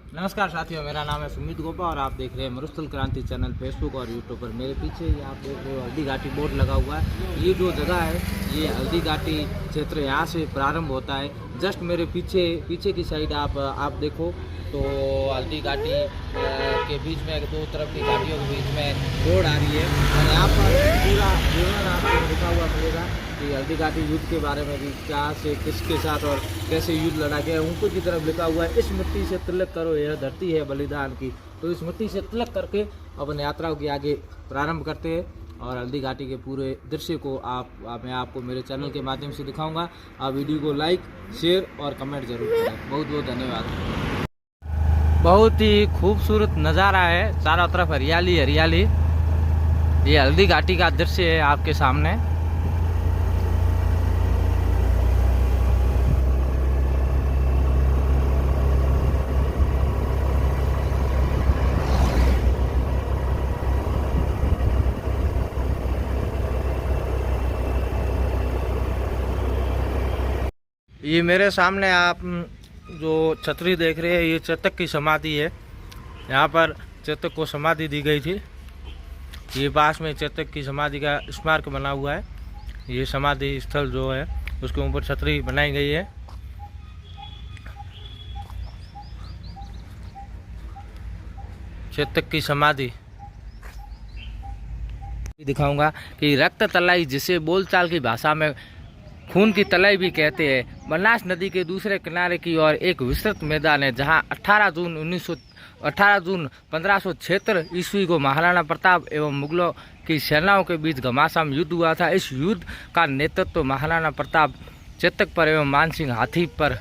नमस्कार साथियों, मेरा नाम है सुमित गोपा और आप देख रहे हैं मरुस्थल क्रांति चैनल फेसबुक और यूट्यूब पर। मेरे पीछे ये आप देख रहे हो हल्दी घाटी बोर्ड लगा हुआ है। ये जो जगह है ये हल्दी घाटी क्षेत्र यहाँ से प्रारंभ होता है। जस्ट मेरे पीछे की साइड आप देखो तो हल्दी घाटी के बीच में दो तरफ की घाटियों के बीच में रोड आ रही है और यहाँ पर पूरा विवरण आपको लिखा हुआ मिलेगा कि हल्दी घाटी युद्ध के बारे में भी क्या से किसके साथ और कैसे युद्ध लड़ा गया ऊपर की तरफ लिखा हुआ है। इस मिट्टी से तिलक करो, यह धरती है बलिदान की। तो इस मिट्टी से तिलक करके अपन यात्राओं की आगे प्रारंभ करते हैं और हल्दी घाटी के पूरे दृश्य को मैं आपको मेरे चैनल के माध्यम से दिखाऊंगा। आप वीडियो को लाइक, शेयर और कमेंट जरूर करें। बहुत बहुत धन्यवाद। बहुत ही खूबसूरत नज़ारा है, चारों तरफ हरियाली हरियाली। ये हल्दी घाटी का दृश्य है आपके सामने। ये मेरे सामने आप जो छतरी देख रहे हैं ये चेतक की समाधि है। यहाँ पर चेतक को समाधि दी गई थी। ये पास में चेतक की समाधि का स्मारक बना हुआ है। ये समाधि स्थल जो है उसके ऊपर छतरी बनाई गई है। चेतक की समाधि दिखाऊंगा कि रक्त तलाई, जिसे बोलचाल की भाषा में खून की तलाई भी कहते हैं, बनास नदी के दूसरे किनारे की ओर एक विस्तृत मैदान है जहां 18 जून 1576 ईस्वी को महाराणा प्रताप एवं मुगलों की सेनाओं के बीच घमासान युद्ध हुआ था। इस युद्ध का नेतृत्व महाराणा प्रताप चेतक पर एवं मानसिंह हाथी पर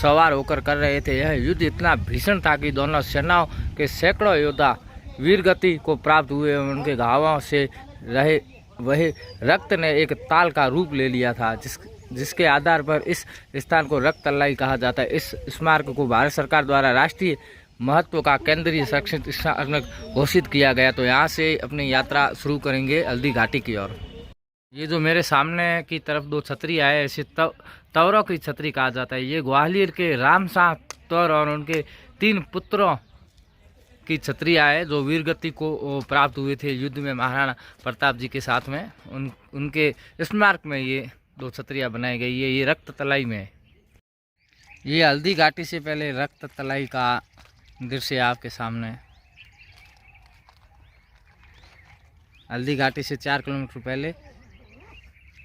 सवार होकर कर रहे थे। यह युद्ध इतना भीषण था कि दोनों सेनाओं के सैकड़ों योद्धा वीरगति को प्राप्त हुए एवं उनके घावों से रहे वही रक्त ने एक ताल का रूप ले लिया था, जिसके आधार पर इस स्थान को रक्त तलाई कहा जाता है। इस स्मारक को भारत सरकार द्वारा राष्ट्रीय महत्व का केंद्रीय संरक्षित स्थान घोषित किया गया। तो यहाँ से अपनी यात्रा शुरू करेंगे हल्दी घाटी की ओर। ये जो मेरे सामने की तरफ दो छतरी आए, इसे तौरों की छतरी कहा जाता है। ये ग्वालियर के रामशाह तौर और उनके 3 पुत्रों की छतरियाँ है जो वीरगति को प्राप्त हुए थे युद्ध में महाराणा प्रताप जी के साथ में। उनके स्मारक में ये 2 छतरियाँ बनाई गई है। ये रक्त तलाई में है। ये हल्दी घाटी से पहले रक्त तलाई का दृश्य आपके सामने। हल्दी घाटी से 4 किलोमीटर पहले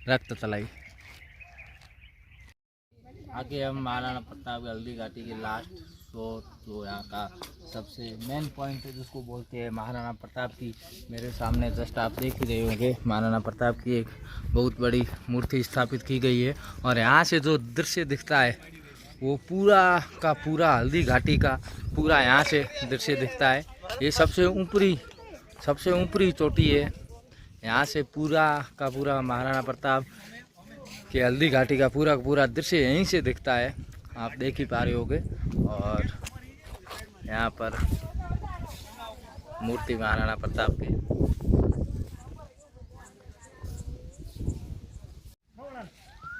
रक्त तलाई। आगे हम महाराणा प्रताप हल्दी घाटी के लास्ट जो यहाँ का सबसे मेन पॉइंट है जिसको बोलते हैं महाराणा प्रताप की, मेरे सामने जस्ट आप देख ही रहे होंगे। महाराणा प्रताप की एक बहुत बड़ी मूर्ति स्थापित की गई है और यहाँ से जो दृश्य दिखता है वो पूरा का पूरा हल्दी घाटी का पूरा यहाँ से दृश्य दिखता है। ये सबसे ऊपरी चोटी है। यहाँ से पूरा का पूरा महाराणा प्रताप के हल्दी घाटी का पूरा दृश्य यहीं से दिखता है, आप देख ही पा रहे होंगे। और यहाँ पर मूर्ति महाराणा प्रताप की।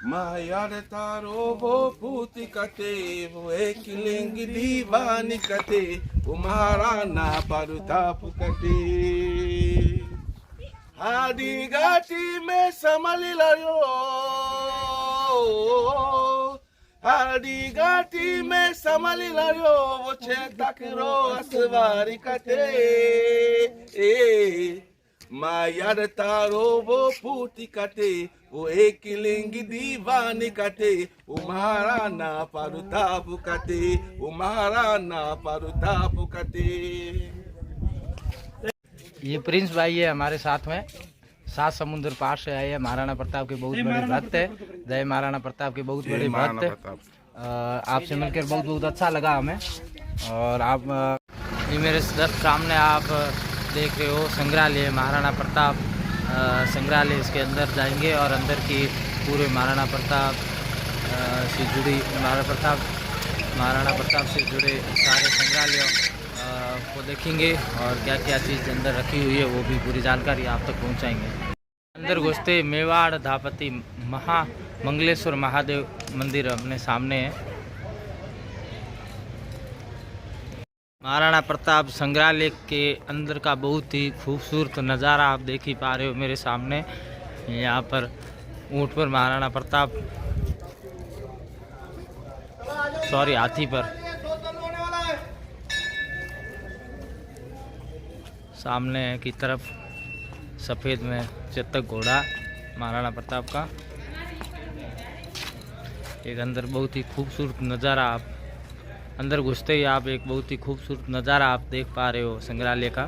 माया तारो वो पूती कते वो एक लिंग दीवानी कते वो महाराणा प्रताप कते हादी घाटी में समल लयो हादी घाटी में समल लयो वो चेतक रो असवारी कते माया तारो वो पूती कटे वो एक लिंग दीवानी कटे वो महाराणा प्रताप कटे वो महाराणा प्रताप कटे। ये प्रिंस भाई है हमारे साथ में, 7 समुद्र पार से आए हैं। महाराणा प्रताप के बहुत बड़े भक्त है। जय महाराणा प्रताप के बहुत बड़े भक्त है। आपसे मिलकर बहुत अच्छा लगा हमें। और आप ये मेरे सामने आप देख रहे हो संग्रहालय महाराणा प्रताप संग्रहालय। इसके अंदर जाएंगे और अंदर की पूरे महाराणा प्रताप से जुड़ी महाराणा प्रताप से जुड़े सारे संग्रहालयों को देखेंगे और क्या क्या चीज़ अंदर रखी हुई है वो भी पूरी जानकारी आप तक पहुंचाएंगे। अंदर घुसते मेवाड़ धापति मंगलेश्वर महादेव मंदिर अपने सामने है। महाराणा प्रताप संग्रहालय के अंदर का बहुत ही खूबसूरत नज़ारा आप देख ही पा रहे हो मेरे सामने। यहाँ पर ऊँट पर महाराणा प्रताप, सॉरी हाथी पर, सामने की तरफ सफ़ेद में चेतक घोड़ा महाराणा प्रताप का। एक अंदर बहुत ही खूबसूरत नज़ारा, आप अंदर घुसते ही आप एक बहुत ही खूबसूरत नज़ारा आप देख पा रहे हो संग्रहालय का।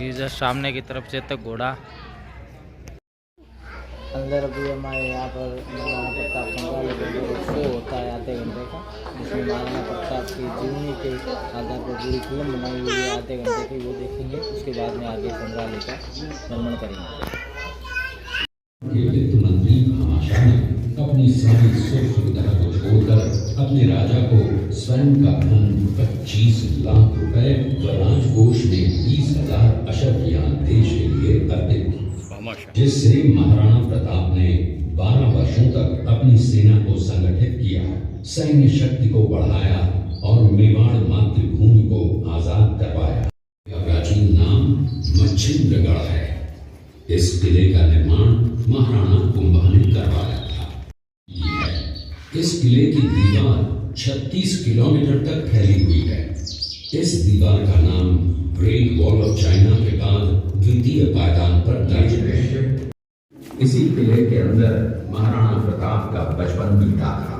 ये जस्ट सामने की तरफ चेतक घोड़ा। अंदर अभी हमारे यहाँ पर महाराणा प्रताप संग्रहालय का शो होता है आधे घंटे का, जिसमें महाराणा प्रताप की जीवनी के आधार पर पूरी फिल्म बनाई हुई है आधे घंटे की, वो देखेंगे। उसके बाद में आगे संग्रहालय का भ्रमण करेंगे। वित्त मंत्री भामाशाह ने अपनी सारी सुख सुविधा को छोड़कर अपने राजा को स्वयं का धन 25 लाख रुपए व राजकोष में 20,000 अशर्फियां देश के लिए अर्पित की, जिससे महाराणा प्रताप ने 12 वर्षों तक अपनी सेना को संगठित किया, सैन्य शक्ति को बढ़ाया और मेवाड़ मातृभूमि को आजाद करवाया। यह प्राचीन नाम मच्छिंद्रगढ़ है। इस किले का निर्माण महाराणा कुंभा ने करवाया था। इस किले की दीवार 36 किलोमीटर तक फैली हुई है। इस दीवार का नाम ग्रेट वॉल ऑफ चाइना के बाद द्वितीय पायदान पर दर्ज है। इसी किले के अंदर महाराणा प्रताप का बचपन बीता था।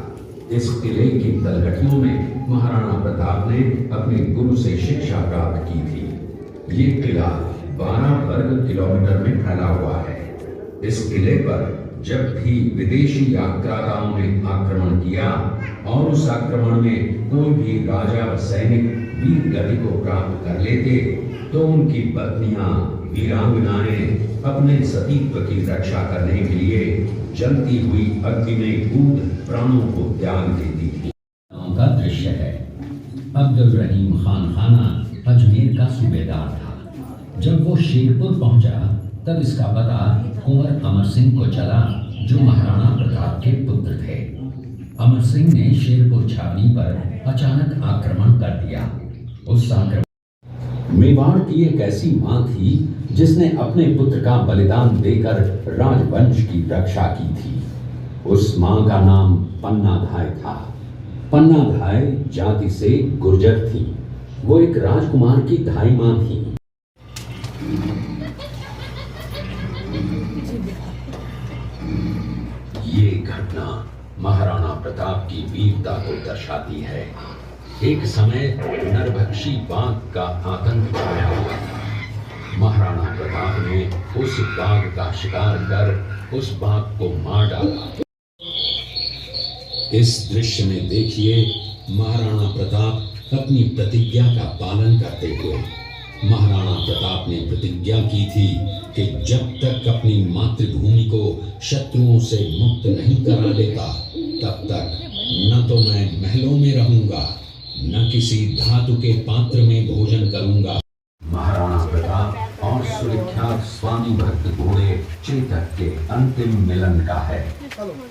इस किले की तलहटियों में महाराणा प्रताप ने अपने गुरु से शिक्षा प्राप्त की थी। ये किला 12 वर्ग किलोमीटर में फैला हुआ है। इस किले पर जब भी विदेशी आक्रांताओं ने आक्रमण किया और उस आक्रमण में कोई भी राजा व सैनिक वीर गति को प्राप्त कर लेते, तो उनकी पत्नियां वीरांगनाएं अपने सतीत्व की रक्षा करने के लिए जलती हुई अग्नि में कूद प्राणों को त्याग देती थी। का दृश्य है। अब्दुल रहीम खान खाना अजमेर का सूबेदार था। जब वो शेरपुर पहुंचा तब इसका पता कुंवर अमर सिंह को चला, जो महाराणा प्रताप के पुत्र थे। अमर सिंह ने शेरपुर छावनी पर अचानक आक्रमण कर दिया। उस आक्रमण मेवाड़ की एक ऐसी मां थी जिसने अपने पुत्र का बलिदान देकर राजवंश की रक्षा की थी। उस मां का नाम पन्नाधाय था। पन्नाधाय जाति से गुर्जर थी। वो एक राजकुमार की धाई मां थी। ये घटना महाराणा प्रताप की वीरता को दर्शाती है। एक समय नरभक्षी बाघ का आतंक छाया हुआ था। महाराणा प्रताप ने उस बाघ का शिकार कर उस बाघ को मार डाला। इस दृश्य में देखिए महाराणा प्रताप अपनी प्रतिज्ञा का पालन करते हुए। महाराणा प्रताप ने प्रतिज्ञा की थी कि जब तक अपनी मातृभूमि को शत्रुओं से मुक्त नहीं करा लेता, तब तक न तो मैं महलों में रहूंगा, न किसी धातु के पात्र में भोजन करूंगा। महाराणा प्रताप और सुविख्यात स्वामी भक्त घोड़े चेतक के अंतिम मिलन का है।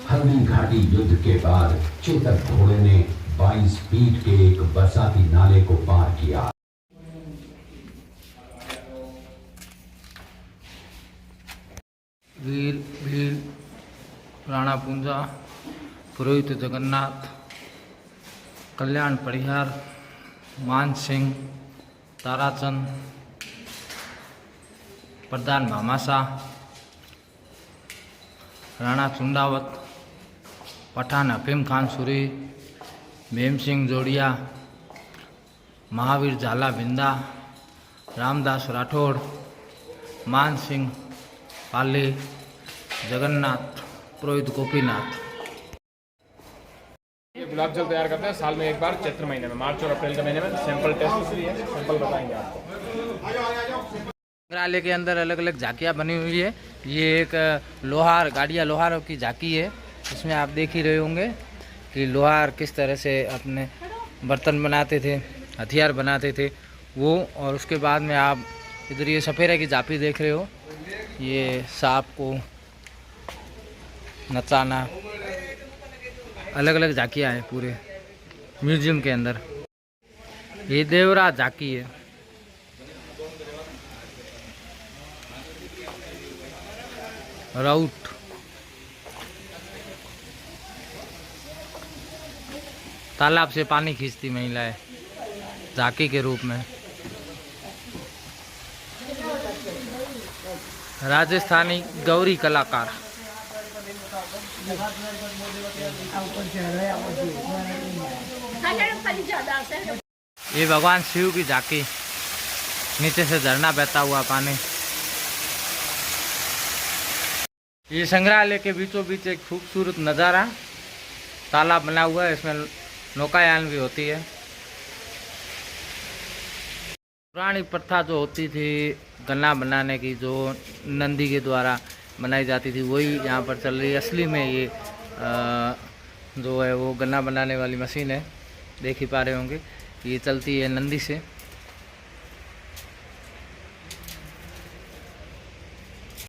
हल्दी घाटी युद्ध के बाद चेतक घोड़े ने 22 फीट के एक बरसाती नाले को पार किया। वीर भील, राणा पूंजा, पुरोहित जगन्नाथ, कल्याण परिहार, मान सिंह, ताराचंद, प्रधान भामाशाह, राणा चुंडावत, पठान हकीम खान सूरी, भीम सिंह जोड़िया, महावीर झाला बिंदा, रामदास राठौड़, मान सिंह पाली, जगन्नाथ, पुरोहित गोपीनाथ। ये गुलाब जल तैयार करते हैं साल में एक बार, चैत्र महीने में, मार्च और अप्रैल के महीने में। सैंपल टेस्ट है, सैंपल बताएंगे आपको। संग्रहालय के अंदर अलग अलग झांकियाँ बनी हुई है। ये एक लोहार, गाड़िया लोहारों की झांकी है। इसमें आप देख ही रहे होंगे कि लोहार किस तरह से अपने बर्तन बनाते थे, हथियार बनाते थे वो। और उसके बाद में आप इधर ये सफ़ेरे की झांपी देख रहे हो, ये सांप को नचाना, अलग अलग झांकियाँ हैं पूरे म्यूजियम के अंदर। ये देवराज झांकी है। राउट तालाब से पानी खींचती महिलाएं झांकी के रूप में। राजस्थानी गौरी कलाकार। ये भगवान शिव की झांकी, नीचे से झरना बहता हुआ पानी। ये संग्रहालय के बीचों बीच एक खूबसूरत नज़ारा, तालाब बना हुआ है, इसमें नौकायान भी होती है। पुरानी प्रथा जो होती थी गन्ना बनाने की, जो नंदी के द्वारा बनाई जाती थी, वही यहाँ पर चल रही है। असली में ये जो है वो गन्ना बनाने वाली मशीन है, देख ही पा रहे होंगे, ये चलती है नंदी से।